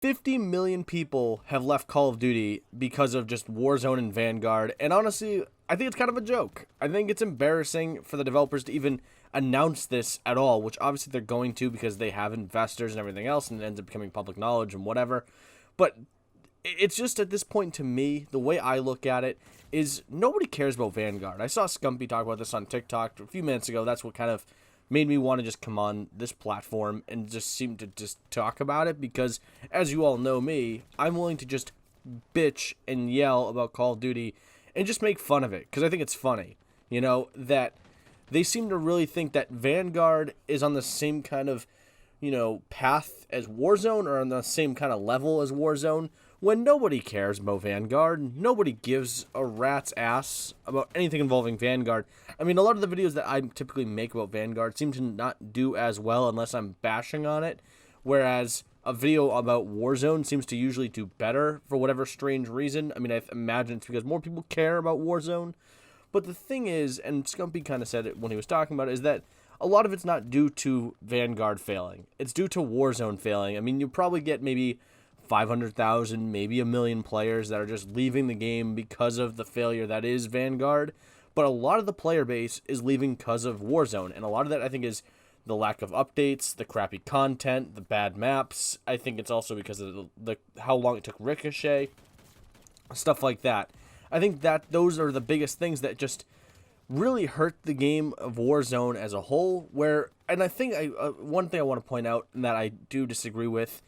50 million people have left Call of Duty because of just Warzone and Vanguard, and honestly, I think it's kind of a joke. I think it's embarrassing for the developers to even announce this at all, which obviously they're going to because they have investors and everything else, and it ends up becoming public knowledge and whatever. But it's just at this point to me, the way I look at it is nobody cares about Vanguard. I saw Scumpy talk about this on TikTok a few minutes ago. That's what kind of made me want to just come on this platform and just seem to just talk about it because, as you all know me, I'm willing to just bitch and yell about Call of Duty and just make fun of it because I think it's funny, that they seem to really think that Vanguard is on the same kind of, path as Warzone or on the same kind of level as Warzone when nobody cares about Vanguard. Nobody gives a rat's ass about anything involving Vanguard. I mean, a lot of the videos that I typically make about Vanguard seem to not do as well unless I'm bashing on it, whereas a video about Warzone seems to usually do better for whatever strange reason. I mean, I imagine it's because more people care about Warzone. But the thing is, and Scumpy kind of said it when he was talking about it, is that a lot of it's not due to Vanguard failing. It's due to Warzone failing. I mean, you probably get maybe 500,000, maybe a million players that are just leaving the game because of the failure that is Vanguard. But a lot of the player base is leaving because of Warzone. And a lot of that, I think, is the lack of updates, the crappy content, the bad maps. I think it's also because of the how long it took Ricochet, stuff like that. I think that those are the biggest things that just really hurt the game of Warzone as a whole. And I think one thing I want to point out and that I do disagree with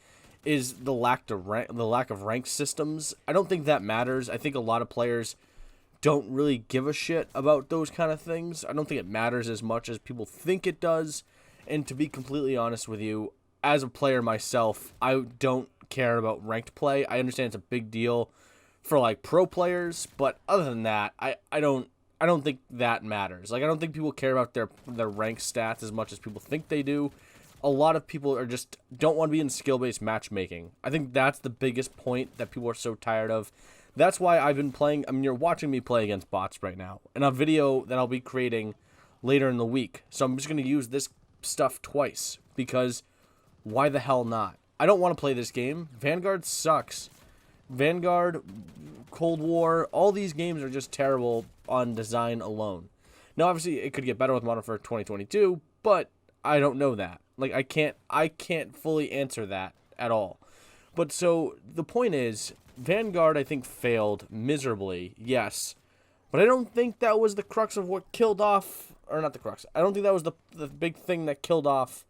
is the lack of ranked systems. I don't think that matters. I think a lot of players don't really give a shit about those kind of things. I don't think it matters as much as people think it does. And to be completely honest with you, as a player myself, I don't care about ranked play. I understand it's a big deal for like pro players, but other than that, I don't think that matters. Like, I don't think people care about their rank stats as much as people think they do. A lot of people are just don't want to be in skill-based matchmaking. I think that's the biggest point that people are so tired of. That's why I've been playing. I mean, you're watching me play against bots right now in a video that I'll be creating later in the week. So I'm just going to use this stuff twice because why the hell not? I don't want to play this game. Vanguard sucks. Vanguard, Cold War, all these games are just terrible on design alone. Now, obviously, it could get better with Modern Warfare 2022, but I don't know that. Like, I can't fully answer that at all. But so the point is, Vanguard, I think, failed miserably, yes. But I don't think that was the crux of what killed off, or not the crux. I don't think that was the big thing that killed off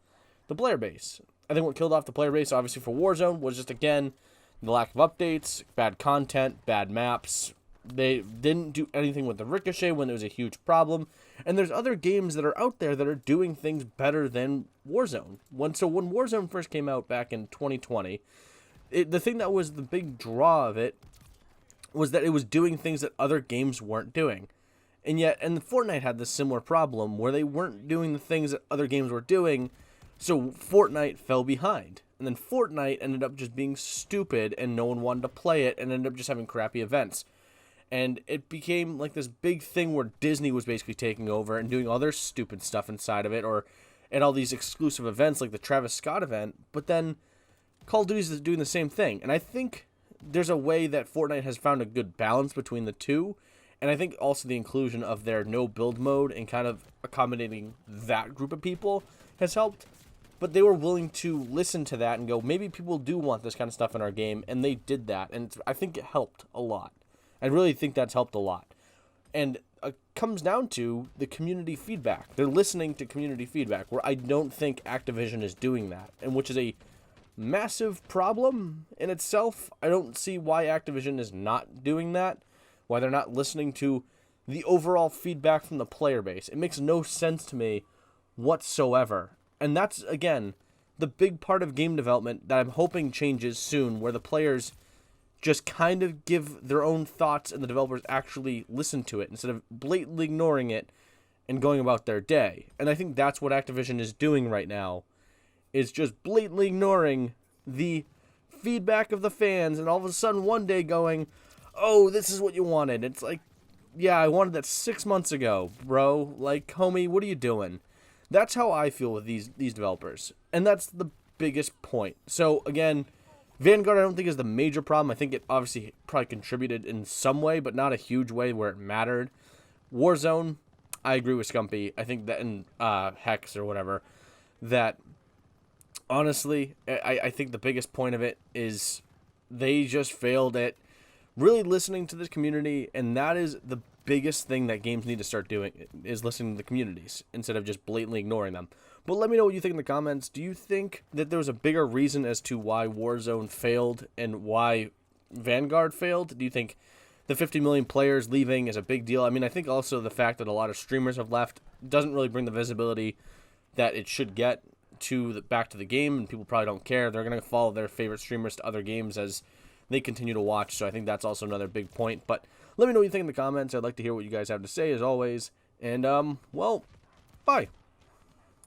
the player base. I think what killed off the player base, obviously for Warzone, was just, again, the lack of updates, bad content, bad maps. They didn't do anything with the Ricochet when it was a huge problem. And there's other games that are out there that are doing things better than Warzone. When Warzone first came out back in 2020, the thing that was the big draw of it was that it was doing things that other games weren't doing. And Fortnite had this similar problem where they weren't doing the things that other games were doing, so Fortnite fell behind. And then Fortnite ended up just being stupid and no one wanted to play it and ended up just having crappy events. And it became like this big thing where Disney was basically taking over and doing all their stupid stuff inside of it, and all these exclusive events like the Travis Scott event. But then Call of Duty is doing the same thing. And I think there's a way that Fortnite has found a good balance between the two. And I think also the inclusion of their no build mode and kind of accommodating that group of people has helped. But they were willing to listen to that and go, maybe people do want this kind of stuff in our game. And they did that. And I think it helped a lot. I really think that's helped a lot. And it comes down to the community feedback. They're listening to community feedback, where I don't think Activision is doing that, and which is a massive problem in itself. I don't see why Activision is not doing that, why they're not listening to the overall feedback from the player base. It makes no sense to me whatsoever. And that's, again, the big part of game development that I'm hoping changes soon, where the players just kind of give their own thoughts and the developers actually listen to it instead of blatantly ignoring it and going about their day. And I think that's what Activision is doing right now, is just blatantly ignoring the feedback of the fans and all of a sudden one day going, oh, this is what you wanted. It's like, yeah, I wanted that 6 months ago, bro. Like, homie, what are you doing? That's how I feel with these developers. And that's the biggest point. So, again, Vanguard, I don't think is the major problem. I think it obviously probably contributed in some way, but not a huge way where it mattered. Warzone, I agree with Scumpy. I think that in Hex or whatever, that honestly, I think the biggest point of it is they just failed at really listening to the community, and that is the biggest thing that games need to start doing, is listening to the communities instead of just blatantly ignoring them. But let me know what you think in the comments. Do you think that there was a bigger reason as to why Warzone failed and why Vanguard failed? Do you think the 50 million players leaving is a big deal? I mean, I think also the fact that a lot of streamers have left doesn't really bring the visibility that it should get to back to the game, and people probably don't care. They're going to follow their favorite streamers to other games as they continue to watch, so I think that's also another big point. But let me know what you think in the comments. I'd like to hear what you guys have to say, as always. And, well, bye.